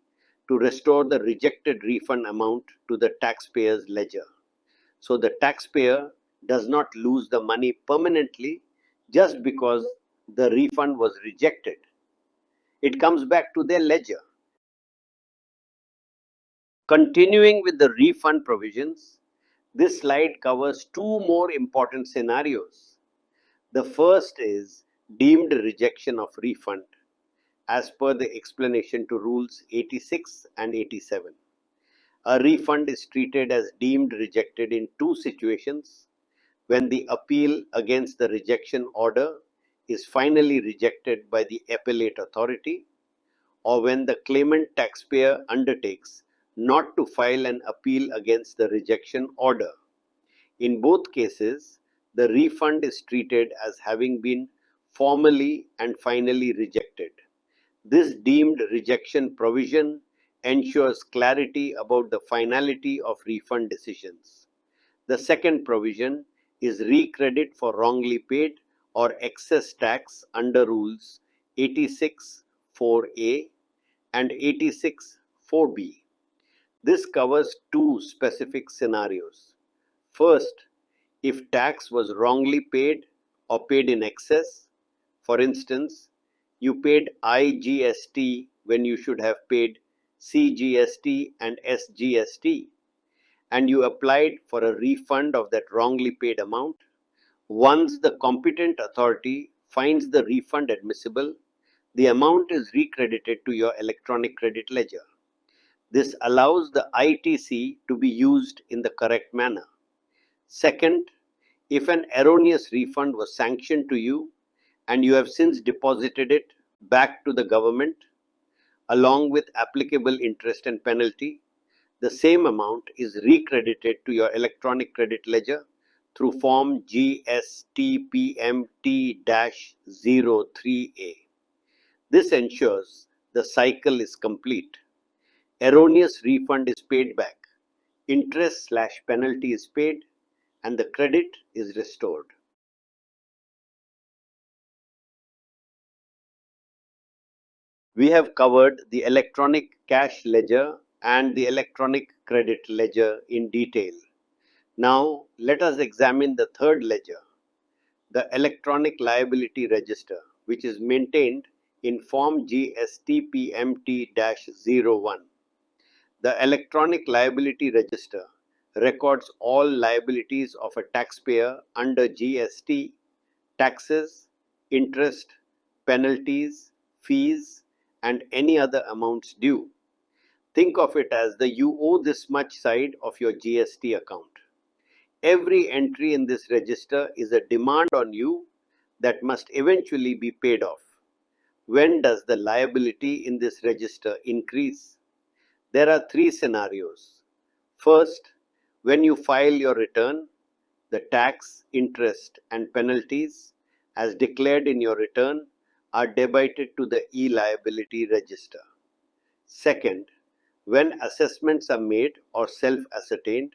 to restore the rejected refund amount to the taxpayer's ledger, so the taxpayer does not lose the money permanently just because the refund was rejected. It comes back to their ledger. Continuing with the refund provisions, this slide covers two more important scenarios. The first is deemed rejection of refund, as per the explanation to rules 86 and 87. A refund is treated as deemed rejected in two situations: when the appeal against the rejection order is finally rejected by the appellate authority, or when the claimant taxpayer undertakes not to file an appeal against the rejection order. In both cases, the refund is treated as having been formally and finally rejected. This deemed rejection provision ensures clarity about the finality of refund decisions. The second provision is recredit for wrongly paid or excess tax under rules 86.4a and 86.4b. This covers two specific scenarios. First, if tax was wrongly paid or paid in excess. For instance, you paid IGST when you should have paid CGST and SGST, and you applied for a refund of that wrongly paid amount. Once the competent authority finds the refund admissible, the amount is recredited to your electronic credit ledger. This allows the ITC to be used in the correct manner. Second, if an erroneous refund was sanctioned to you and you have since deposited it back to the government, along with applicable interest and penalty, the same amount is recredited to your electronic credit ledger through Form GST PMT-03A. This ensures the cycle is complete. Erroneous refund is paid back, interest/penalty is paid, and the credit is restored. We have covered the electronic cash ledger and the electronic credit ledger in detail. Now let us examine the third ledger, the electronic liability register, which is maintained in Form GST PMT-01. The electronic liability register records all liabilities of a taxpayer under GST, taxes, interest, penalties, fees, and any other amounts due. Think of it as the "you owe this much" side of your GST account. Every entry in this register is a demand on you that must eventually be paid off. When does the liability in this register increase? There are three scenarios. First, when you file your return, the tax, interest, and penalties as declared in your return are debited to the e-liability register. Second, when assessments are made or self-ascertained,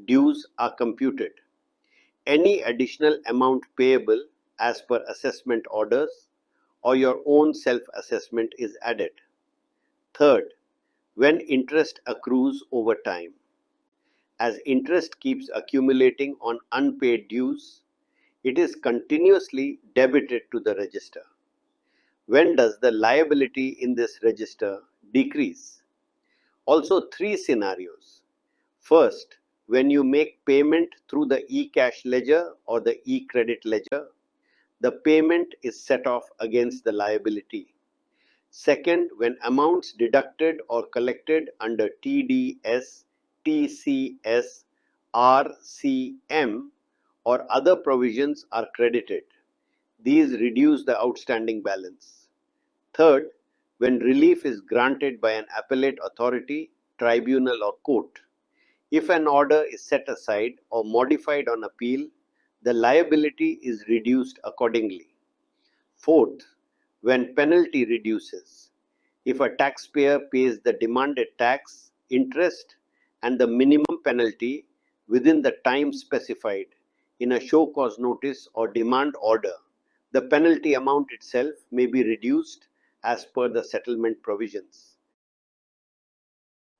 dues are computed. Any additional amount payable as per assessment orders or your own self-assessment is added. Third, when interest accrues over time. As interest keeps accumulating on unpaid dues, it is continuously debited to the register. When does the liability in this register decrease? Also, three scenarios. First, when you make payment through the e-cash ledger or the e-credit ledger, the payment is set off against the liability. Second, when amounts deducted or collected under TDS, TCS, RCM, or other provisions are credited. These reduce the outstanding balance. Third, when relief is granted by an appellate authority, tribunal, or court. If an order is set aside or modified on appeal, the liability is reduced accordingly. Fourth, when penalty reduces. If a taxpayer pays the demanded tax, interest, and the minimum penalty within the time specified in a show cause notice or demand order, the penalty amount itself may be reduced as per the settlement provisions.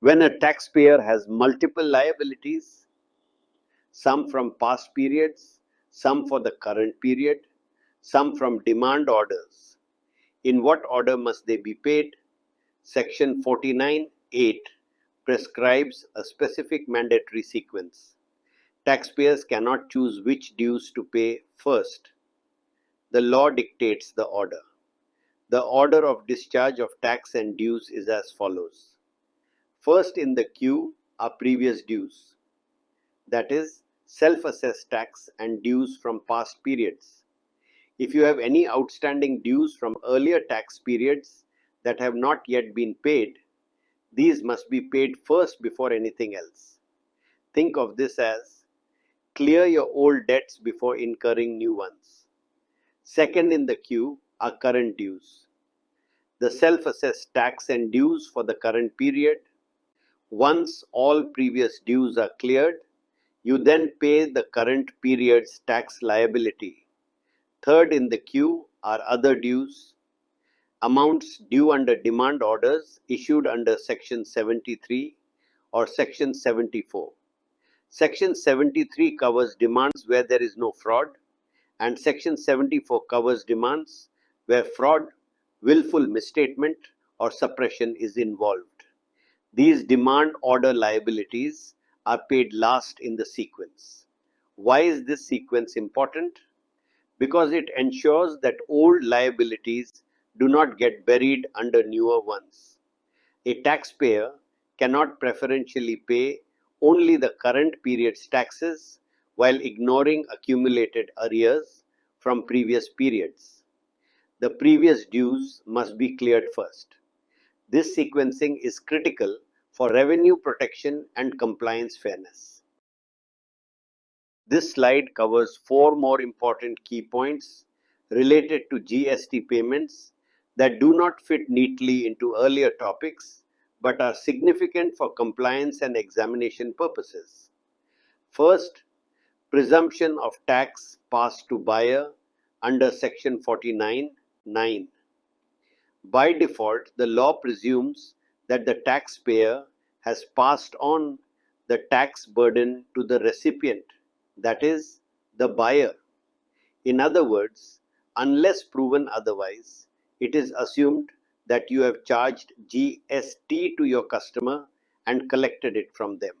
When a taxpayer has multiple liabilities, some from past periods, some for the current period, some from demand orders, in what order must they be paid? Section 49(8) prescribes a specific mandatory sequence. Taxpayers cannot choose which dues to pay first. The law dictates the order. The order of discharge of tax and dues is as follows. First in the queue are previous dues, that is, self-assessed tax and dues from past periods. If you have any outstanding dues from earlier tax periods that have not yet been paid, these must be paid first before anything else. Think of this as clear your old debts before incurring new ones. Second in the queue are current dues. The self-assessed tax and dues for the current period. Once all previous dues are cleared, you then pay the current period's tax liability. Third in the queue are other dues, amounts due under demand orders issued under Section 73 or Section 74. Section 73 covers demands where there is no fraud, and Section 74 covers demands where fraud, willful misstatement, or suppression is involved. These demand order liabilities are paid last in the sequence. Why is this sequence important? Because it ensures that old liabilities do not get buried under newer ones. A taxpayer cannot preferentially pay only the current period's taxes while ignoring accumulated arrears from previous periods. The previous dues must be cleared first. This sequencing is critical for revenue protection and compliance fairness. This slide covers four more important key points related to GST payments that do not fit neatly into earlier topics but are significant for compliance and examination purposes. First, presumption of tax passed to buyer under Section 49(9). By default, the law presumes that the taxpayer has passed on the tax burden to the recipient, that is, the buyer. In other words, unless proven otherwise, it is assumed that you have charged GST to your customer and collected it from them.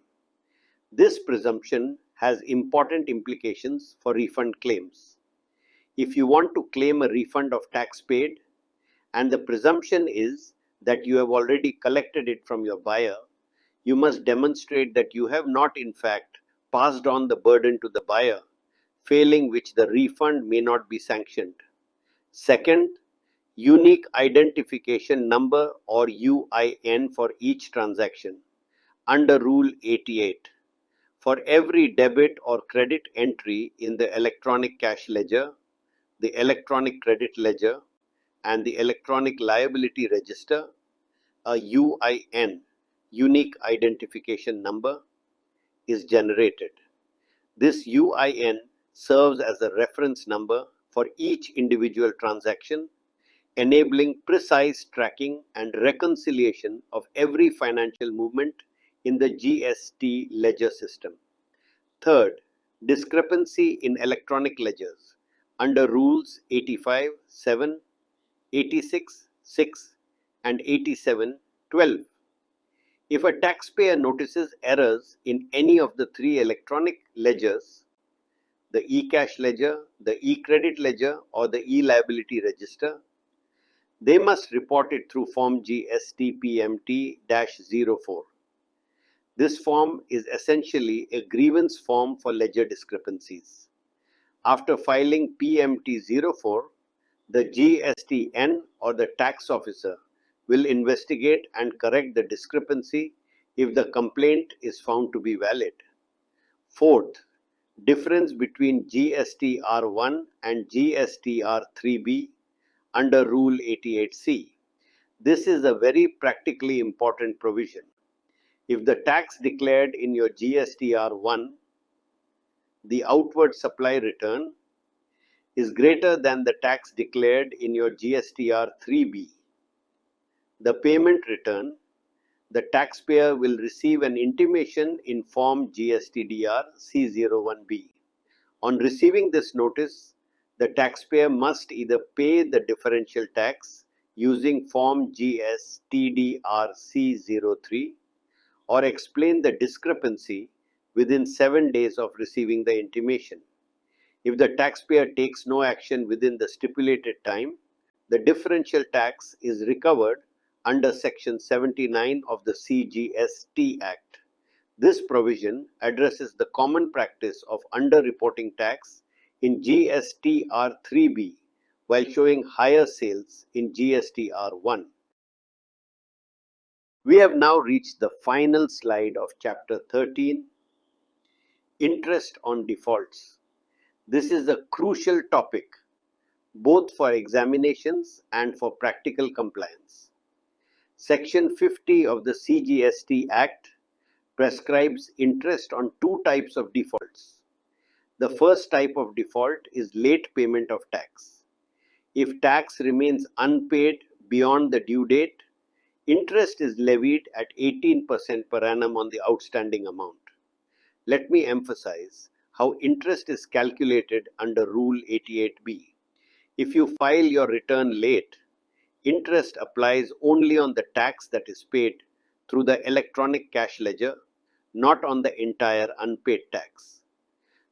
This presumption has important implications for refund claims. If you want to claim a refund of tax paid, and the presumption is that you have already collected it from your buyer, you must demonstrate that you have not in fact passed on the burden to the buyer, failing which the refund may not be sanctioned. Second, unique identification number or UIN for each transaction. Under Rule 88, for every debit or credit entry in the electronic cash ledger, the electronic credit ledger, and the electronic liability register, a UIN, unique identification number, is generated. This UIN serves as a reference number for each individual transaction, enabling precise tracking and reconciliation of every financial movement in the GST ledger system. Third, discrepancy in electronic ledgers under Rules 85, 7, 86, 6, and 87, 12. If a taxpayer notices errors in any of the three electronic ledgers, the e-cash ledger, the e-credit ledger, or the e-liability register, they must report it through Form GST PMT-04. This form is essentially a grievance form for ledger discrepancies. After filing PMT-04, the GSTN or the tax officer will investigate and correct the discrepancy if the complaint is found to be valid. Fourth, difference between GSTR1 and GSTR3B under Rule 88C. This is a very practically important provision. If the tax declared in your GSTR1, the outward supply return, is greater than the tax declared in your GSTR3B, the payment return, the taxpayer will receive an intimation in Form GSTDR C01B. On receiving this notice, the taxpayer must either pay the differential tax using Form GSTDR C03 or explain the discrepancy within 7 days of receiving the intimation. If the taxpayer takes no action within the stipulated time, the differential tax is recovered under Section 79 of the CGST Act. This provision addresses the common practice of underreporting tax in GSTR3B while showing higher sales in GSTR1. We have now reached the final slide of Chapter 13, Interest on Defaults. This is a crucial topic both for examinations and for practical compliance. Section 50 of the CGST Act prescribes interest on two types of defaults. The first type of default is late payment of tax. If tax remains unpaid beyond the due date, interest is levied at 18% per annum on the outstanding amount. Let me emphasize how interest is calculated under Rule 88B. If you file your return late, interest applies only on the tax that is paid through the electronic cash ledger, not on the entire unpaid tax.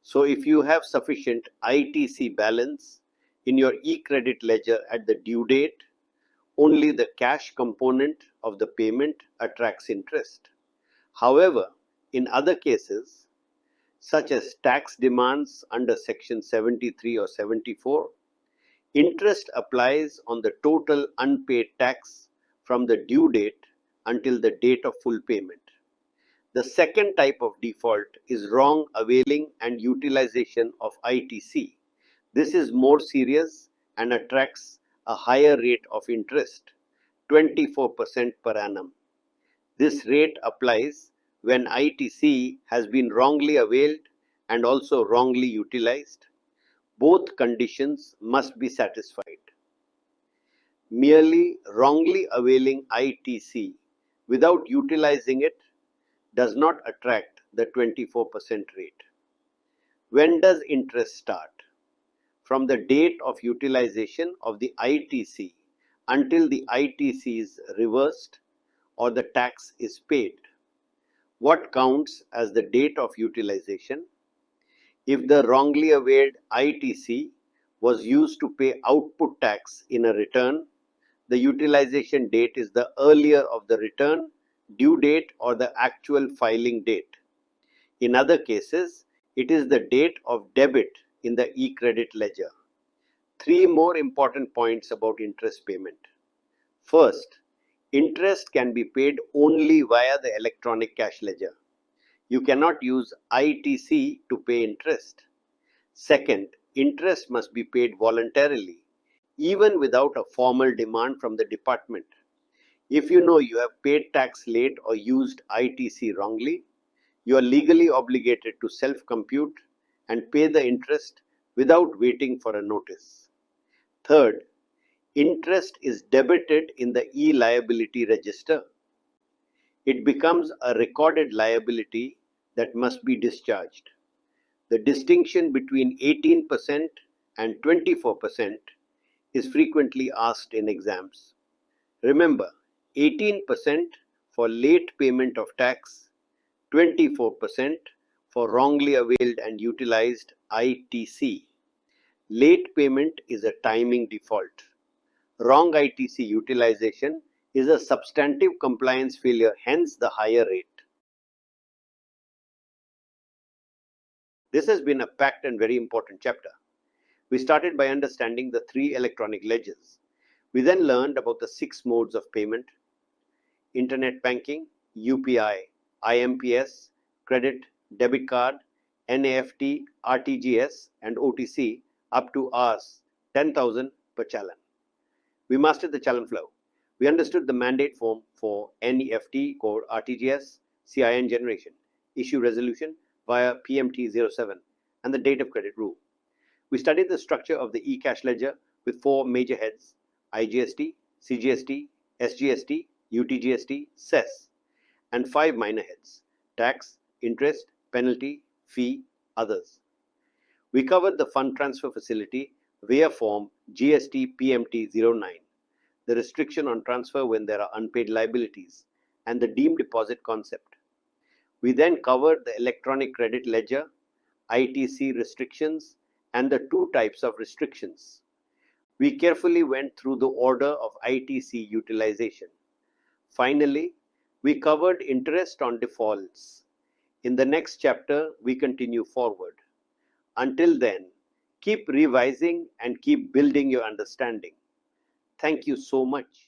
So if you have sufficient ITC balance in your e-credit ledger at the due date, only the cash component of the payment attracts interest. However, in other cases, such as tax demands under Section 73 or 74, interest applies on the total unpaid tax from the due date until the date of full payment. The second type of default is wrong availing and utilization of ITC. This is more serious and attracts a higher rate of interest, 24% per annum. This rate applies when ITC has been wrongly availed and also wrongly utilized. Both conditions must be satisfied. Merely wrongly availing ITC without utilizing it does not attract the 24% rate. When does interest start? From the date of utilization of the ITC until the ITC is reversed or the tax is paid. What counts as the date of utilization? If the wrongly availed ITC was used to pay output tax in a return, the utilization date is the earlier of the return, due date, or the actual filing date. In other cases, it is the date of debit in the e-credit ledger. Three more important points about interest payment. First, interest can be paid only via the electronic cash ledger. You cannot use ITC to pay interest. Second, interest must be paid voluntarily, even without a formal demand from the department. If you know you have paid tax late or used ITC wrongly, you are legally obligated to self-compute and pay the interest without waiting for a notice. Third, interest is debited in the e-liability register. It becomes a recorded liability that must be discharged. The distinction between 18% and 24% is frequently asked in exams. Remember, 18% for late payment of tax, 24% for wrongly availed and utilized ITC. Late payment is a timing default. Wrong ITC utilization is a substantive compliance failure, hence the higher rate. This has been a packed and very important chapter. We started by understanding the three electronic ledgers. We then learned about the 6 modes of payment: internet banking, UPI, IMPS, credit, debit card, NEFT, RTGS, and OTC up to Rs 10,000 per challan. We mastered the challan flow. We understood the mandate form for NEFT code RTGS, CIN generation, issue resolution via PMT07, and the date of credit rule. We studied the structure of the e-cash ledger with 4 major heads: IGST, CGST, SGST, UTGST, cess, and 5 minor heads: tax, interest, penalty, fee, others. We covered the fund transfer facility via form GST PMT09, the restriction on transfer when there are unpaid liabilities, and the deemed deposit concept. We then covered the electronic credit ledger, ITC restrictions, and the 2 types of restrictions. We carefully went through the order of ITC utilization. Finally, we covered interest on defaults. In the next chapter, we continue forward. Until then, keep revising and keep building your understanding. Thank you so much.